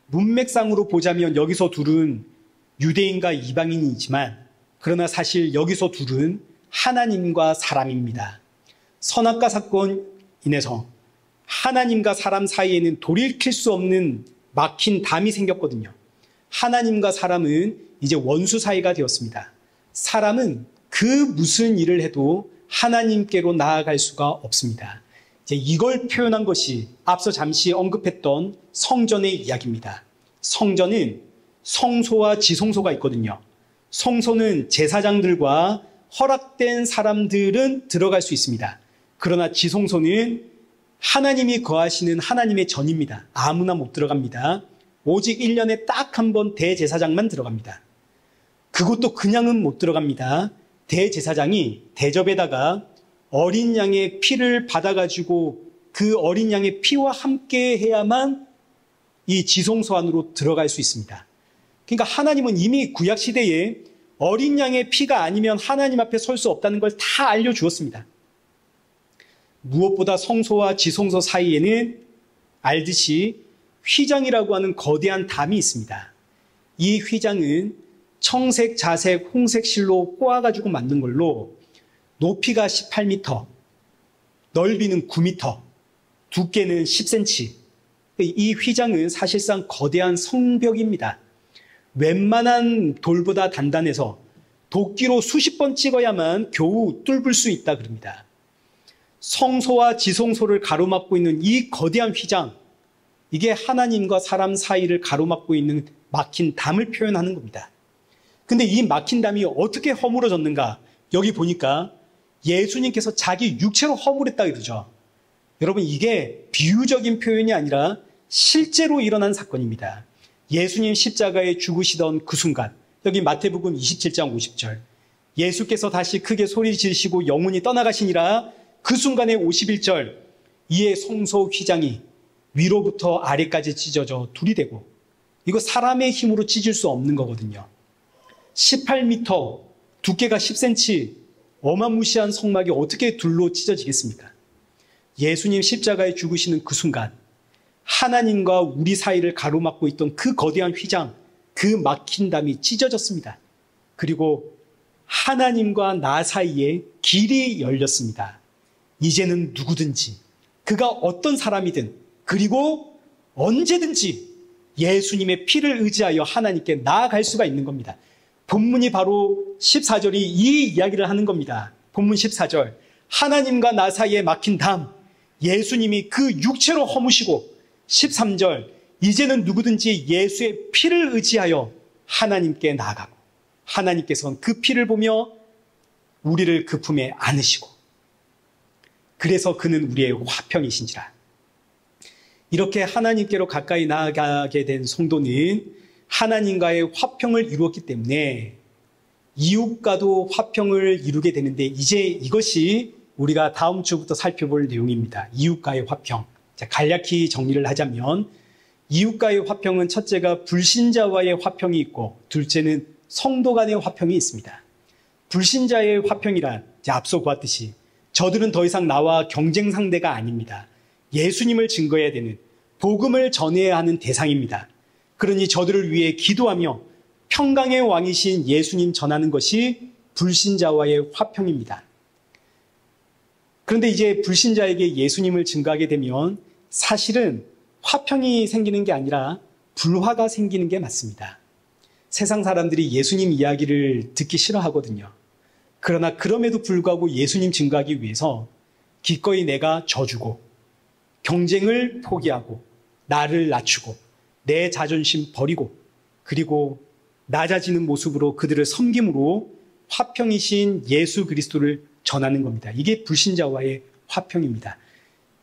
문맥상으로 보자면 여기서 둘은 유대인과 이방인이지만 그러나 사실 여기서 둘은 하나님과 사람입니다. 선악과 사건 인해서 하나님과 사람 사이에는 돌이킬 수 없는 막힌 담이 생겼거든요. 하나님과 사람은 이제 원수 사이가 되었습니다. 사람은 그 무슨 일을 해도 하나님께로 나아갈 수가 없습니다. 이제 이걸 표현한 것이 앞서 잠시 언급했던 성전의 이야기입니다. 성전은 성소와 지성소가 있거든요. 성소는 제사장들과 허락된 사람들은 들어갈 수 있습니다. 그러나 지성소는 하나님이 거하시는 하나님의 전입니다. 아무나 못 들어갑니다. 오직 1년에 딱 한 번 대제사장만 들어갑니다. 그것도 그냥은 못 들어갑니다. 대제사장이 대접에다가 어린 양의 피를 받아가지고 그 어린 양의 피와 함께 해야만 이 지성소 안으로 들어갈 수 있습니다. 그러니까 하나님은 이미 구약시대에 어린 양의 피가 아니면 하나님 앞에 설 수 없다는 걸 다 알려주었습니다. 무엇보다 성소와 지성소 사이에는 알듯이 휘장이라고 하는 거대한 담이 있습니다. 이 휘장은 청색, 자색, 홍색 실로 꼬아가지고 만든 걸로 높이가 18m, 넓이는 9m, 두께는 10cm. 이 휘장은 사실상 거대한 성벽입니다. 웬만한 돌보다 단단해서 도끼로 수십 번 찍어야만 겨우 뚫을 수 있다 그럽니다. 성소와 지성소를 가로막고 있는 이 거대한 휘장, 이게 하나님과 사람 사이를 가로막고 있는 막힌 담을 표현하는 겁니다. 근데 이 막힌 담이 어떻게 허물어졌는가? 여기 보니까 예수님께서 자기 육체로 허물했다 그러죠. 여러분, 이게 비유적인 표현이 아니라 실제로 일어난 사건입니다. 예수님 십자가에 죽으시던 그 순간, 여기 마태복음 27장 50절, 예수께서 다시 크게 소리 지르시고 영혼이 떠나가시니라. 그 순간에 51절, 이에 성소 휘장이 위로부터 아래까지 찢어져 둘이 되고, 이거 사람의 힘으로 찢을 수 없는 거거든요. 18m, 두께가 10cm, 어마무시한 성막이 어떻게 둘로 찢어지겠습니까? 예수님 십자가에 죽으시는 그 순간, 하나님과 우리 사이를 가로막고 있던 그 거대한 휘장, 그 막힌 담이 찢어졌습니다. 그리고 하나님과 나 사이에 길이 열렸습니다. 이제는 누구든지, 그가 어떤 사람이든, 그리고 언제든지 예수님의 피를 의지하여 하나님께 나아갈 수가 있는 겁니다. 본문이 바로 14절이 이 이야기를 하는 겁니다. 본문 14절, 하나님과 나 사이에 막힌 담, 예수님이 그 육체로 허무시고, 13절, 이제는 누구든지 예수의 피를 의지하여 하나님께 나아가고, 하나님께서는 그 피를 보며 우리를 그 품에 안으시고, 그래서 그는 우리의 화평이신지라. 이렇게 하나님께로 가까이 나아가게 된 성도는 하나님과의 화평을 이루었기 때문에 이웃과도 화평을 이루게 되는데, 이제 이것이 우리가 다음 주부터 살펴볼 내용입니다. 이웃과의 화평. 자, 간략히 정리를 하자면, 이웃과의 화평은 첫째가 불신자와의 화평이 있고, 둘째는 성도 간의 화평이 있습니다. 불신자의 화평이란 앞서 보았듯이 저들은 더 이상 나와 경쟁 상대가 아닙니다. 예수님을 증거해야 되는, 복음을 전해야 하는 대상입니다. 그러니 저들을 위해 기도하며 평강의 왕이신 예수님 전하는 것이 불신자와의 화평입니다. 그런데 이제 불신자에게 예수님을 증거하게 되면 사실은 화평이 생기는 게 아니라 불화가 생기는 게 맞습니다. 세상 사람들이 예수님 이야기를 듣기 싫어하거든요. 그러나 그럼에도 불구하고 예수님 증거하기 위해서 기꺼이 내가 져주고, 경쟁을 포기하고, 나를 낮추고, 내 자존심 버리고, 그리고 낮아지는 모습으로 그들을 섬김으로 화평이신 예수 그리스도를 전하는 겁니다. 이게 불신자와의 화평입니다.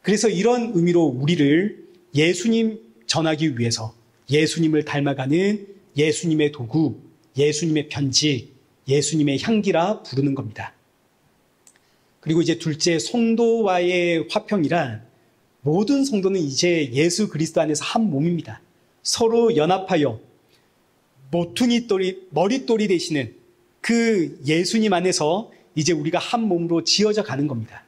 그래서 이런 의미로 우리를 예수님 전하기 위해서 예수님을 닮아가는 예수님의 도구, 예수님의 편지, 예수님의 향기라 부르는 겁니다. 그리고 이제 둘째, 성도와의 화평이란, 모든 성도는 이제 예수 그리스도 안에서 한 몸입니다. 서로 연합하여 머릿돌이 되시는 그 예수님 안에서 이제 우리가 한 몸으로 지어져 가는 겁니다.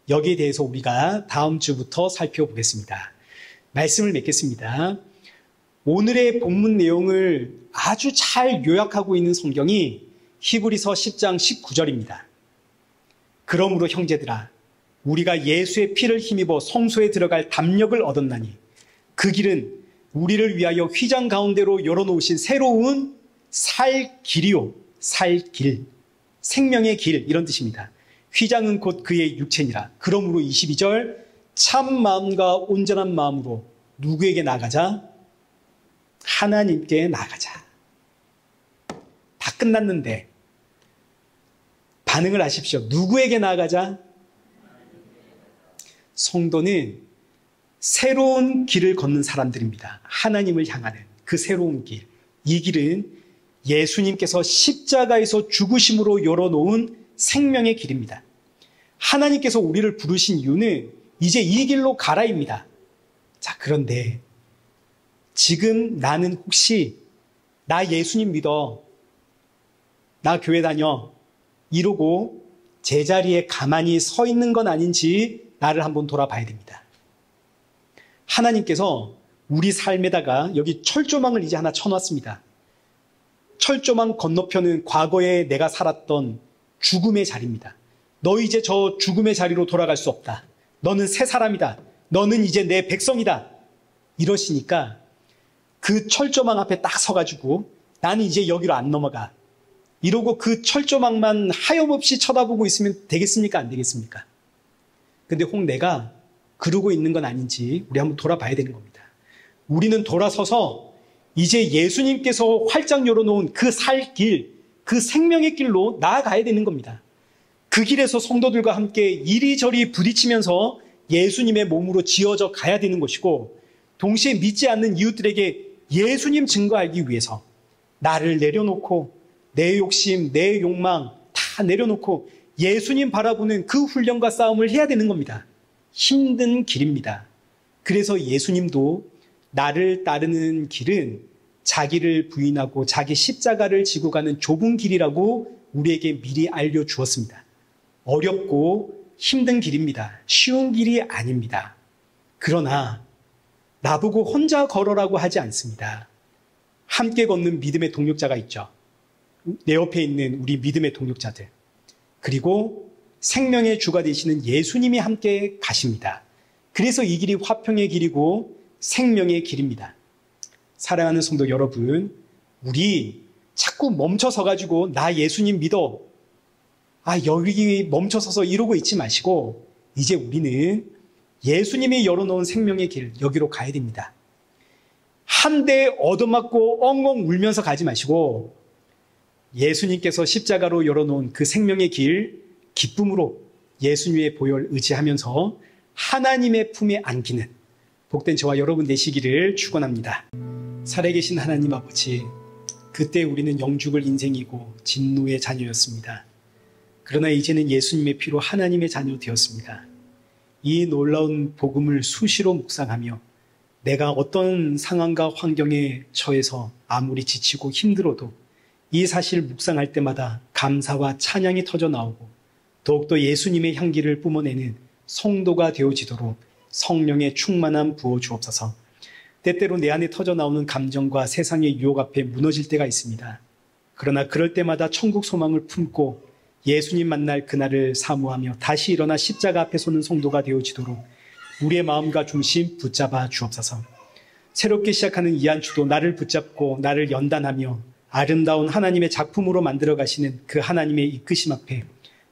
여기에 대해서 우리가 다음 주부터 살펴보겠습니다. 말씀을 맺겠습니다. 오늘의 본문 내용을 아주 잘 요약하고 있는 성경이 히브리서 10장 19절입니다. 그러므로 형제들아, 우리가 예수의 피를 힘입어 성소에 들어갈 담력을 얻었나니 그 길은 우리를 위하여 휘장 가운데로 열어놓으신 새로운 살 길이요, 살 길, 생명의 길, 이런 뜻입니다. 휘장은 곧 그의 육체니라. 그러므로 22절, 참 마음과 온전한 마음으로 누구에게 나가자? 하나님께 나가자. 다 끝났는데 반응을 하십시오. 누구에게 나가자? 성도는 새로운 길을 걷는 사람들입니다. 하나님을 향하는 그 새로운 길. 이 길은 예수님께서 십자가에서 죽으심으로 열어놓은 생명의 길입니다. 하나님께서 우리를 부르신 이유는 이제 이 길로 가라입니다. 자, 그런데 지금 나는 혹시 나 예수님 믿어, 나 교회 다녀, 이러고 제자리에 가만히 서 있는 건 아닌지 나를 한번 돌아봐야 됩니다. 하나님께서 우리 삶에다가 여기 철조망을 이제 하나 쳐놨습니다. 철조망 건너편은 과거에 내가 살았던 죽음의 자리입니다. 너 이제 저 죽음의 자리로 돌아갈 수 없다. 너는 새 사람이다. 너는 이제 내 백성이다. 이러시니까 그 철조망 앞에 딱 서가지고 나는 이제 여기로 안 넘어가. 이러고 그 철조망만 하염없이 쳐다보고 있으면 되겠습니까? 안 되겠습니까? 근데 혹 내가 그러고 있는 건 아닌지 우리 한번 돌아봐야 되는 겁니다. 우리는 돌아서서 이제 예수님께서 활짝 열어놓은 그 살 길, 그 생명의 길로 나아가야 되는 겁니다. 그 길에서 성도들과 함께 이리저리 부딪히면서 예수님의 몸으로 지어져 가야 되는 것이고, 동시에 믿지 않는 이웃들에게 예수님 증거하기 위해서 나를 내려놓고 내 욕심, 내 욕망 다 내려놓고 예수님 바라보는 그 훈련과 싸움을 해야 되는 겁니다. 힘든 길입니다. 그래서 예수님도 나를 따르는 길은 자기를 부인하고 자기 십자가를 지고 가는 좁은 길이라고 우리에게 미리 알려주었습니다. 어렵고 힘든 길입니다. 쉬운 길이 아닙니다. 그러나 나보고 혼자 걸어라고 하지 않습니다. 함께 걷는 믿음의 동력자가 있죠. 내 옆에 있는 우리 믿음의 동력자들. 그리고 생명의 주가 되시는 예수님이 함께 가십니다. 그래서 이 길이 화평의 길이고 생명의 길입니다. 사랑하는 성도 여러분, 우리 자꾸 멈춰서가지고 나 예수님 믿어. 여기 멈춰서서 이러고 있지 마시고 이제 우리는 예수님이 열어놓은 생명의 길, 여기로 가야 됩니다. 한 대 얻어맞고 엉엉 울면서 가지 마시고 예수님께서 십자가로 열어놓은 그 생명의 길, 기쁨으로 예수님의 보혈 의지하면서 하나님의 품에 안기는 복된 저와 여러분 되시기를 축원합니다. 살아계신 하나님 아버지, 그때 우리는 영죽을 인생이고 진노의 자녀였습니다. 그러나 이제는 예수님의 피로 하나님의 자녀 되었습니다. 이 놀라운 복음을 수시로 묵상하며 내가 어떤 상황과 환경에 처해서 아무리 지치고 힘들어도 이 사실을 묵상할 때마다 감사와 찬양이 터져 나오고 더욱더 예수님의 향기를 뿜어내는 성도가 되어지도록 성령의 충만함 부어 주옵소서. 때때로 내 안에 터져 나오는 감정과 세상의 유혹 앞에 무너질 때가 있습니다. 그러나 그럴 때마다 천국 소망을 품고 예수님 만날 그날을 사모하며 다시 일어나 십자가 앞에 서는 성도가 되어지도록 우리의 마음과 중심 붙잡아 주옵소서. 새롭게 시작하는 이 한 주도 나를 붙잡고 나를 연단하며 아름다운 하나님의 작품으로 만들어 가시는 그 하나님의 이끄심 앞에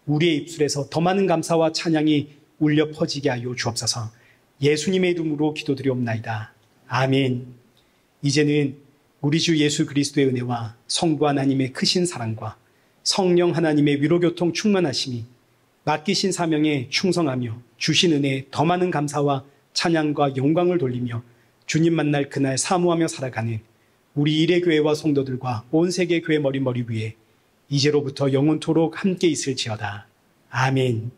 우리의 입술에서 더 많은 감사와 찬양이 울려 퍼지게 하여 주옵소서. 예수님의 이름으로 기도드리옵나이다. 아멘. 이제는 우리 주 예수 그리스도의 은혜와 성부 하나님의 크신 사랑과 성령 하나님의 위로교통 충만하심이 맡기신 사명에 충성하며 주신 은혜에 더 많은 감사와 찬양과 영광을 돌리며 주님 만날 그날 사모하며 살아가는 우리 일회교회와 성도들과 온 세계 교회 머리 위에 이제로부터 영원토록 함께 있을지어다. 아멘.